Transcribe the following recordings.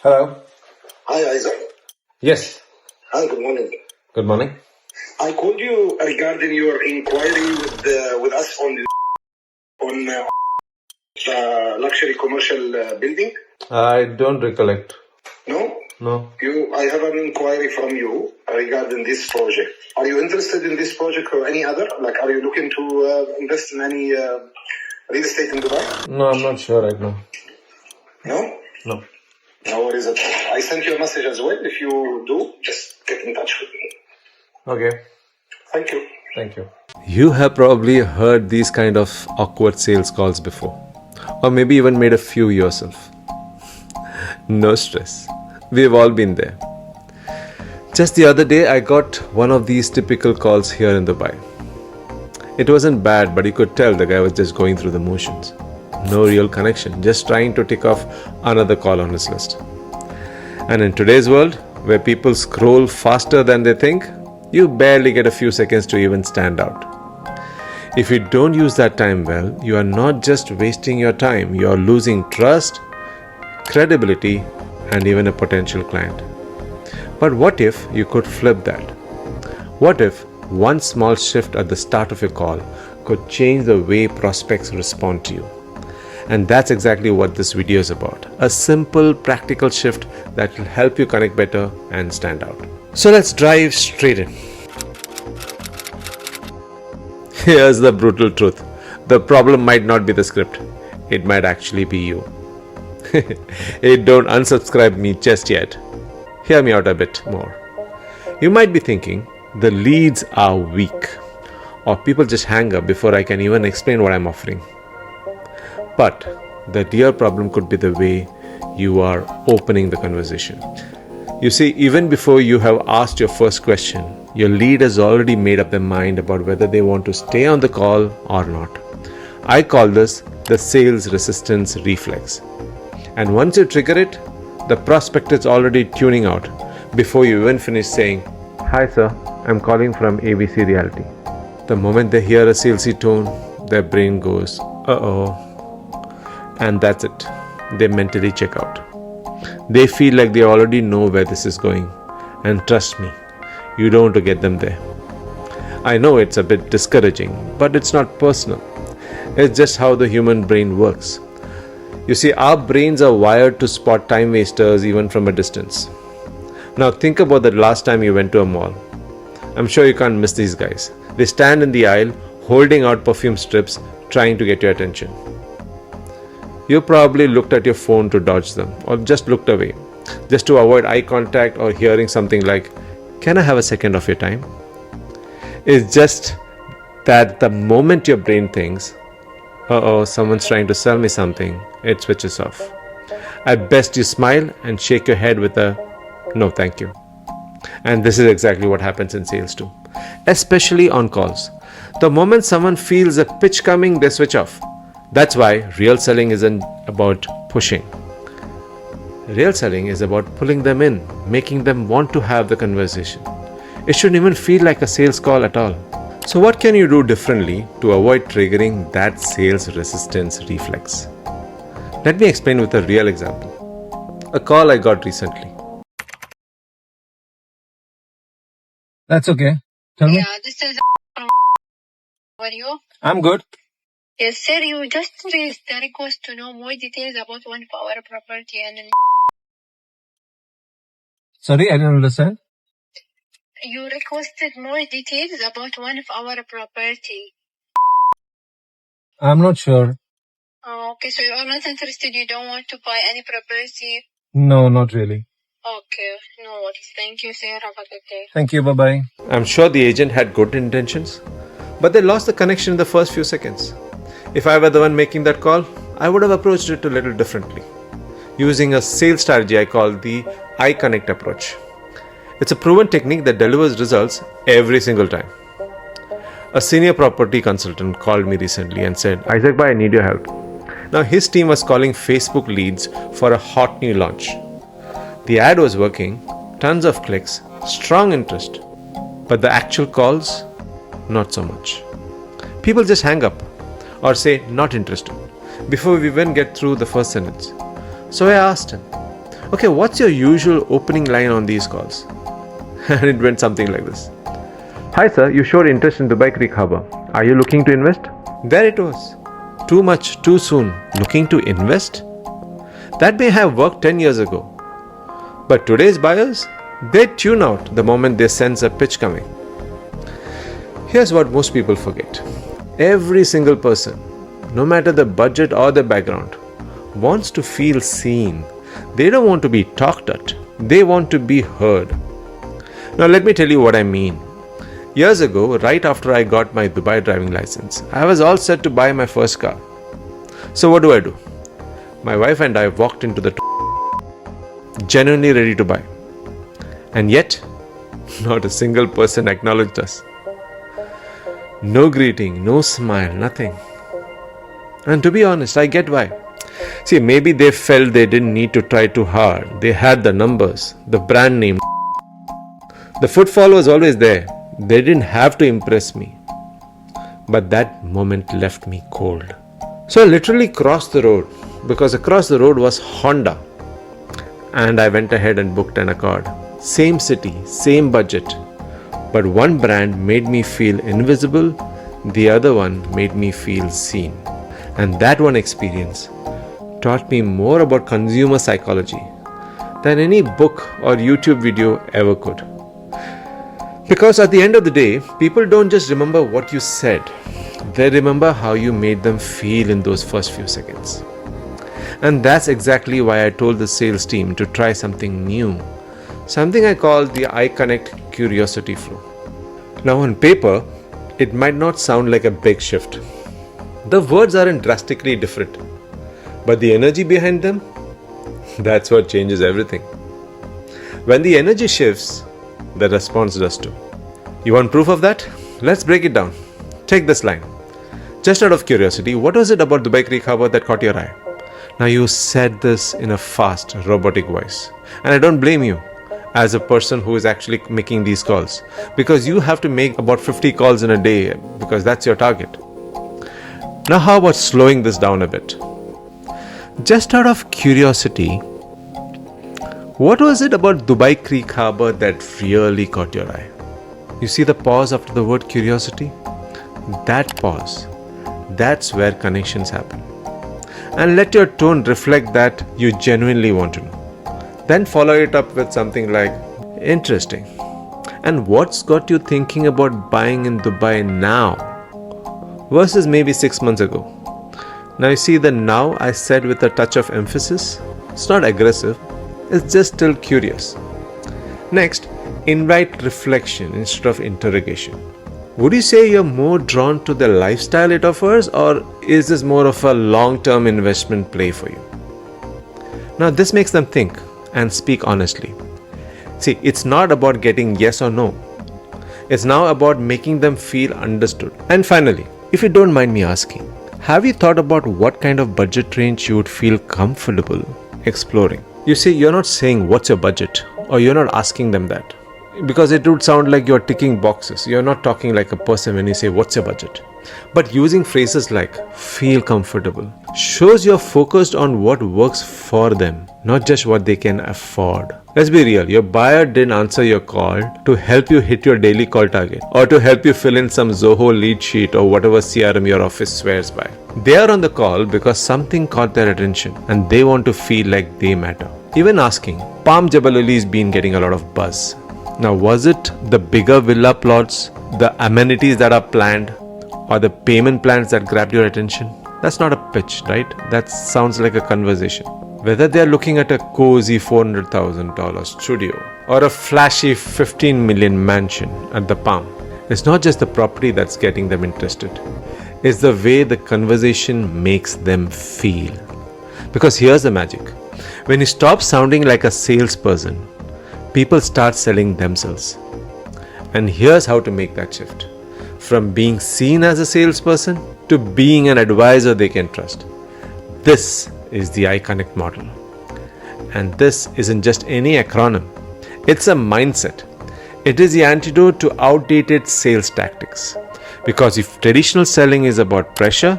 Hello. Hi, Isaac. Yes. Hi, good morning. Good morning. I called you regarding your inquiry with us on luxury commercial building. I don't recollect. No? No. I have an inquiry from you regarding this project. Are you interested in this project or any other? Like, are you looking to invest in any real estate in Dubai? No, I'm not sure right now. No? No. No worries at all. I sent you a message as well. If you do, just get in touch with me. Okay. Thank you. Thank you. You have probably heard these kind of awkward sales calls before, or maybe even made a few yourself. No stress. We've all been there. Just the other day, I got one of these typical calls here in Dubai. It wasn't bad, but you could tell the guy was just going through the motions. No real connection, just trying to tick off another call on his list. And in today's world, where people scroll faster than they think, you barely get a few seconds to even stand out. If you don't use that time well, you are not just wasting your time, you are losing trust, credibility, and even a potential client. But what if you could flip that? What if one small shift at the start of your call could change the way prospects respond to you? And that's exactly what this video is about. A simple, practical shift that will help you connect better and stand out. So let's dive straight in. Here's the brutal truth. The problem might not be the script. It might actually be you. Hey, don't unsubscribe me just yet. Hear me out a bit more. You might be thinking, the leads are weak, or people just hang up before I can even explain what I'm offering. But the real problem could be the way you are opening the conversation. You see, even before you have asked your first question, your lead has already made up their mind about whether they want to stay on the call or not. I call this the sales resistance reflex. And once you trigger it, the prospect is already tuning out before you even finish saying, "Hi sir, I'm calling from ABC Realty." The moment they hear a salesy tone, their brain goes, "Uh-oh." And that's it. They mentally check out. They feel like they already know where this is going. And trust me, you don't want to get them there. I know it's a bit discouraging, but it's not personal. It's just how the human brain works. You see, our brains are wired to spot time wasters even from a distance. Now think about the last time you went to a mall. I'm sure you can't miss these guys. They stand in the aisle, holding out perfume strips, trying to get your attention. You probably looked at your phone to dodge them, or just looked away, just to avoid eye contact or hearing something like, "Can I have a second of your time?" It's just that the moment your brain thinks, "Uh-oh, someone's trying to sell me something," it switches off. At best, you smile and shake your head with a, "No, thank you." And this is exactly what happens in sales too, especially on calls. The moment someone feels a pitch coming, they switch off. That's why real selling isn't about pushing. Real selling is about pulling them in, making them want to have the conversation. It shouldn't even feel like a sales call at all. So what can you do differently to avoid triggering that sales resistance reflex? Let me explain with a real example. A call I got recently. That's okay. Tell me. Yeah, this is from. How are you? I'm good. Yes, sir. You just raised the request to know more details about one of our property, and Sorry, I didn't understand. you requested more details about one of our property. I'm not sure. Okay, so you are not interested. You don't want to buy any property. No, not really. Okay, no worries. Thank you, sir. Have a good day. Thank you. Bye-bye. I'm sure the agent had good intentions, but they lost the connection in the first few seconds. If I were the one making that call, I would have approached it a little differently, using a sales strategy I call the iCONNECT approach. It's a proven technique that delivers results every single time. A senior property consultant called me recently and said, "Isaac bhai, I need your help." Now his team was calling Facebook leads for a hot new launch. The ad was working, tons of clicks, strong interest, but the actual calls, not so much. People just hang up or say not interested before we even get through the first sentence. So I asked him, Okay, what's your usual opening line on these calls? And it went something like this. Hi sir, you showed interest in Dubai Creek Harbour. Are you looking to invest? There it was. Too much, too soon. Looking to invest? That may have worked 10 years ago. But today's buyers, they tune out the moment they sense a pitch coming. Here's what most people forget. Every single person, no matter the budget or the background, wants to feel seen. They don't want to be talked at. They want to be heard. Now let me tell you what I mean. Years ago, right after I got my Dubai driving license, I was all set to buy my first car. So what do? My wife and I walked into the genuinely ready to buy. And yet, not a single person acknowledged us. No greeting, no smile, nothing. And to be honest, I get why. See, maybe they felt they didn't need to try too hard. They had the numbers, the brand name. The footfall was always there. They didn't have to impress me. But that moment left me cold. So I literally crossed the road, because across the road was Honda. And I went ahead and booked an Accord. Same city, same budget. But one brand made me feel invisible, the other one made me feel seen. And that one experience taught me more about consumer psychology than any book or YouTube video ever could. Because at the end of the day, people don't just remember what you said, they remember how you made them feel in those first few seconds. And that's exactly why I told the sales team to try something new, something I call the iCONNECT curiosity flow. Now on paper, it might not sound like a big shift. The words aren't drastically different, but the energy behind them, that's what changes everything. When the energy shifts, the response does too. You want proof of that? Let's break it down. Take this line. Just out of curiosity, what was it about Dubai Creek Harbour that caught your eye? Now you said this in a fast, robotic voice. And I don't blame you as a person who is actually making these calls, because you have to make about 50 calls in a day because that's your target. Now how about slowing this down a bit? Just out of curiosity, what was it about Dubai Creek Harbour that really caught your eye? You see the pause after the word curiosity? That pause, that's where connections happen. And let your tone reflect that you genuinely want to know. Then follow it up with something like, interesting. And what's got you thinking about buying in Dubai now versus maybe 6 months ago? Now you see the now I said with a touch of emphasis. It's not aggressive. It's just still curious. Next, invite reflection instead of interrogation. Would you say you're more drawn to the lifestyle it offers, or is this more of a long-term investment play for you? Now this makes them think and speak honestly. See, it's not about getting yes or no. It's now about making them feel understood. And finally, if you don't mind me asking, have you thought about what kind of budget range you would feel comfortable exploring? You see, you're not saying what's your budget, or you're not asking them that, because it would sound like you're ticking boxes. You're not talking like a person when you say what's your budget. But using phrases like feel comfortable shows you're focused on what works for them, not just what they can afford. Let's be real, your buyer didn't answer your call to help you hit your daily call target or to help you fill in some Zoho lead sheet or whatever CRM your office swears by. They are on the call because something caught their attention and they want to feel like they matter. Even asking, Palm Jebel Ali's been getting a lot of buzz. Now, was it the bigger villa plots, the amenities that are planned, or the payment plans that grabbed your attention? That's not a pitch, right? That sounds like a conversation. Whether they're looking at a cozy $400,000 studio or a flashy 15 million mansion at the Palm, it's not just the property that's getting them interested. It's the way the conversation makes them feel. Because here's the magic. When you stop sounding like a salesperson, people start selling themselves. And here's how to make that shift. From being seen as a salesperson to being an advisor they can trust. This is the iCONNECT model. And this isn't just any acronym. It's a mindset. It is the antidote to outdated sales tactics. Because if traditional selling is about pressure,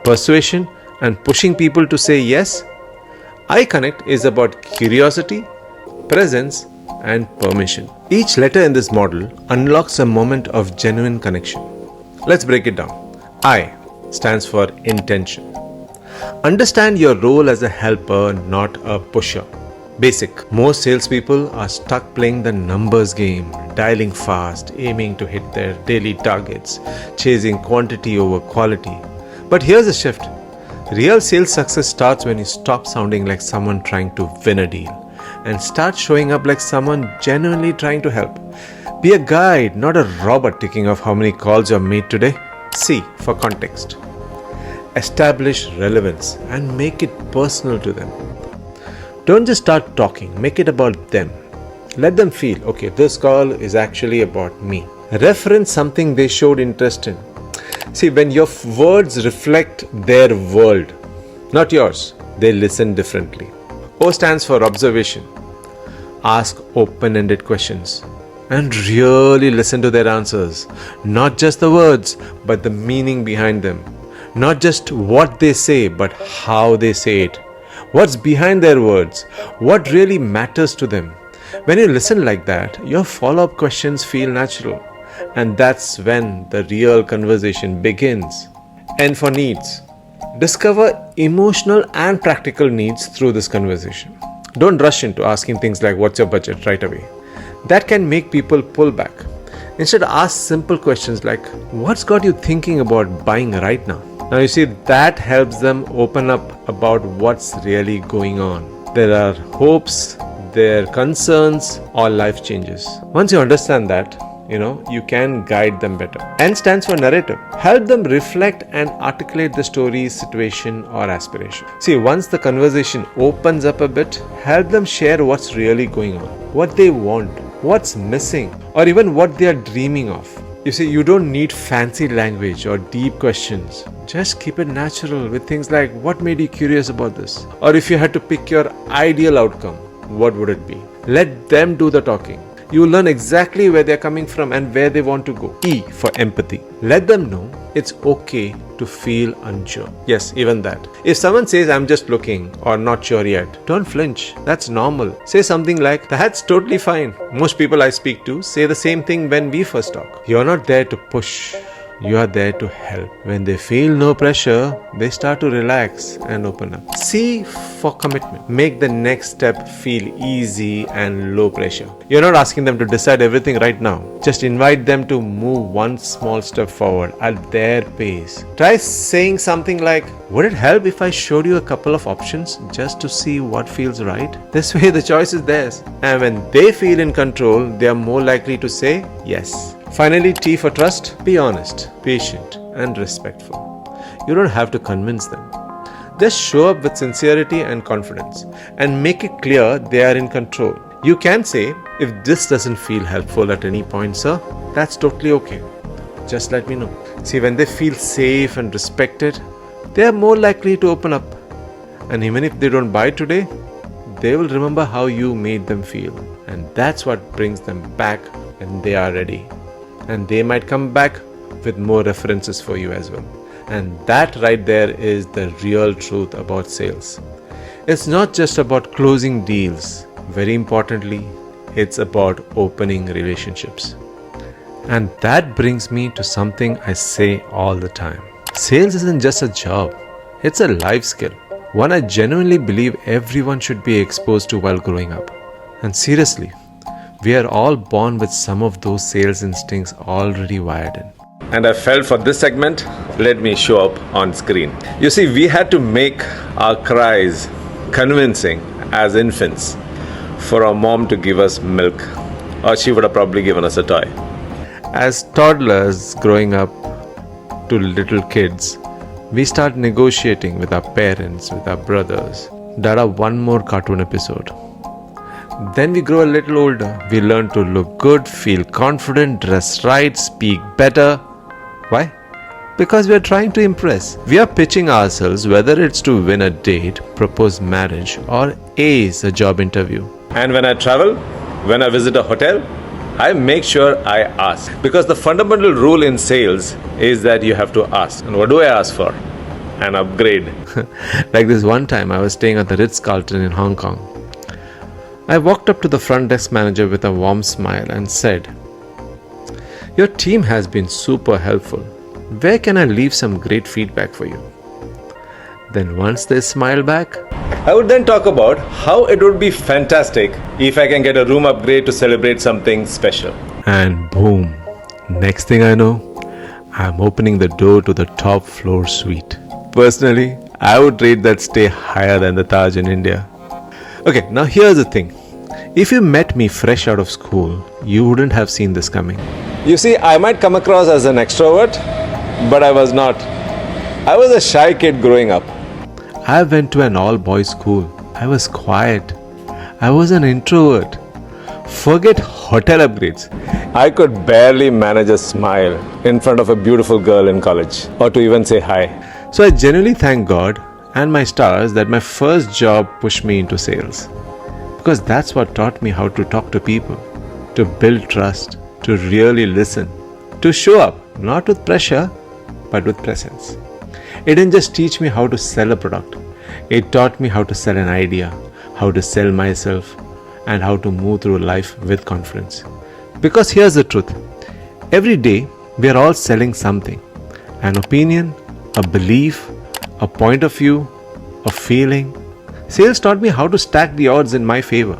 persuasion, and pushing people to say yes, iCONNECT is about curiosity, presence, and permission. Each letter in this model unlocks a moment of genuine connection. Let's break it down. I stands for intention. Understand your role as a helper, not a pusher. Basic. Most salespeople are stuck playing the numbers game, dialing fast, aiming to hit their daily targets, chasing quantity over quality. But here's the shift. Real sales success starts when you stop sounding like someone trying to win a deal and start showing up like someone genuinely trying to help. Be a guide, not a robot ticking off how many calls you have made today. C for context. Establish relevance and make it personal to them. Don't just start talking, make it about them. Let them feel, okay, this call is actually about me. Reference something they showed interest in. See, when your words reflect their world, not yours, they listen differently. O stands for observation. Ask open-ended questions and really listen to their answers. Not just the words, but the meaning behind them. Not just what they say, but how they say it. What's behind their words? What really matters to them? When you listen like that, your follow-up questions feel natural. And that's when the real conversation begins. N for needs. Discover emotional and practical needs through this conversation. Don't rush into asking things like, what's your budget, right away. That can make people pull back. Instead, ask simple questions like, what's got you thinking about buying right now? Now you see, that helps them open up about what's really going on. There are hopes, their concerns, or life changes. Once you understand that, you can guide them better. N stands for narrative. Help them reflect and articulate the story, situation, or aspiration. See, once the conversation opens up a bit, help them share what's really going on, what they want, what's missing, or even what they are dreaming of. You see, you don't need fancy language or deep questions. Just keep it natural with things like, what made you curious about this? Or if you had to pick your ideal outcome, what would it be? Let them do the talking. You learn exactly where they're coming from and where they want to go. E for empathy. Let them know it's okay to feel unsure. Yes, even that. If someone says, I'm just looking or not sure yet, don't flinch. That's normal. Say something like, that's totally fine. Most people I speak to say the same thing when we first talk. You're not there to push. You are there to help. When they feel no pressure, they start to relax and open up. C for commitment. Make the next step feel easy and low pressure. You're not asking them to decide everything right now. Just invite them to move one small step forward at their pace. Try saying something like, would it help if I showed you a couple of options just to see what feels right? This way the choice is theirs. And when they feel in control, they are more likely to say yes. Finally, T for trust. Be honest, patient, and respectful. You don't have to convince them. Just show up with sincerity and confidence and make it clear they are in control. You can say, if this doesn't feel helpful at any point, sir, that's totally okay. Just let me know. See, when they feel safe and respected, they are more likely to open up. And even if they don't buy today, they will remember how you made them feel. And that's what brings them back when they are ready. And they might come back with more references for you as well. And that right there is the real truth about sales. It's not just about closing deals. Very importantly, it's about opening relationships. And that brings me to something I say all the time. Sales isn't just a job. It's a life skill. One I genuinely believe everyone should be exposed to while growing up. And seriously, we are all born with some of those sales instincts already wired in. And I felt for this segment, let me show up on screen. You see, we had to make our cries convincing as infants for our mom to give us milk, or she would have probably given us a toy. As toddlers growing up to little kids, we start negotiating with our parents, with our brothers. Dada, one more cartoon episode. Then we grow a little older. We learn to look good, feel confident, dress right, speak better. Why? Because we are trying to impress. We are pitching ourselves, whether it's to win a date, propose marriage, or ace a job interview. And when I travel, when I visit a hotel, I make sure I ask. Because the fundamental rule in sales is that you have to ask. And what do I ask for? an upgrade. Like this one time I was staying at the Ritz-Carlton in Hong Kong. I walked up to the front desk manager with a warm smile and said, "Your team has been super helpful. Where can I leave some great feedback for you?" Then once they smiled back, I would then talk about how it would be fantastic if I can get a room upgrade to celebrate something special. And boom, next thing I know, I'm opening the door to the top floor suite. Personally, I would rate that stay higher than the Taj in India. Okay, now here's the thing. If you met me fresh out of school, you wouldn't have seen this coming. You see, I might come across as an extrovert, but I was not. I was a shy kid growing up. I went to an all-boys school. I was quiet. I was an introvert. Forget hotel upgrades. I could barely manage a smile in front of a beautiful girl in college, or to even say hi. So I genuinely thank God and my stars that my first job pushed me into sales. Because that's what taught me how to talk to people, to build trust, to really listen, to show up, not with pressure, but with presence. It didn't just teach me how to sell a product. It taught me how to sell an idea, how to sell myself, and how to move through life with confidence. Because here's the truth. Every day, we are all selling something. An opinion, a belief, a point of view, a feeling. Sales taught me how to stack the odds in my favor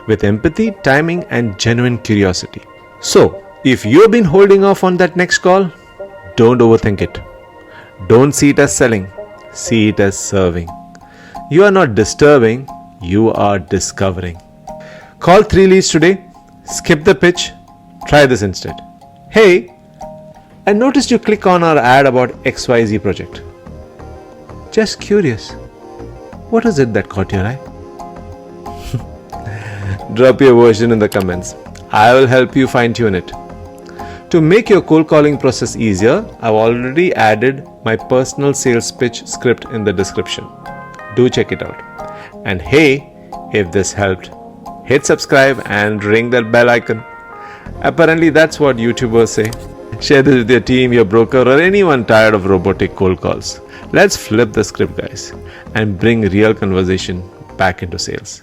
with empathy, timing, and genuine curiosity. So, if you've been holding off on that next call, don't overthink it. Don't see it as selling, see it as serving. You are not disturbing, you are discovering. Call 3 leads today, skip the pitch, try this instead. Hey, I noticed you click on our ad about XYZ project. Just curious, what is it that caught your eye? Drop your version in the comments. I will help you fine tune it. To make your cold calling process easier, I've already added my personal sales pitch script in the description. Do check it out. And hey, if this helped, hit subscribe and ring that bell icon. Apparently that's what YouTubers say. Share this with your team, your broker, or anyone tired of robotic cold calls. Let's flip the script, guys, and bring real conversation back into sales.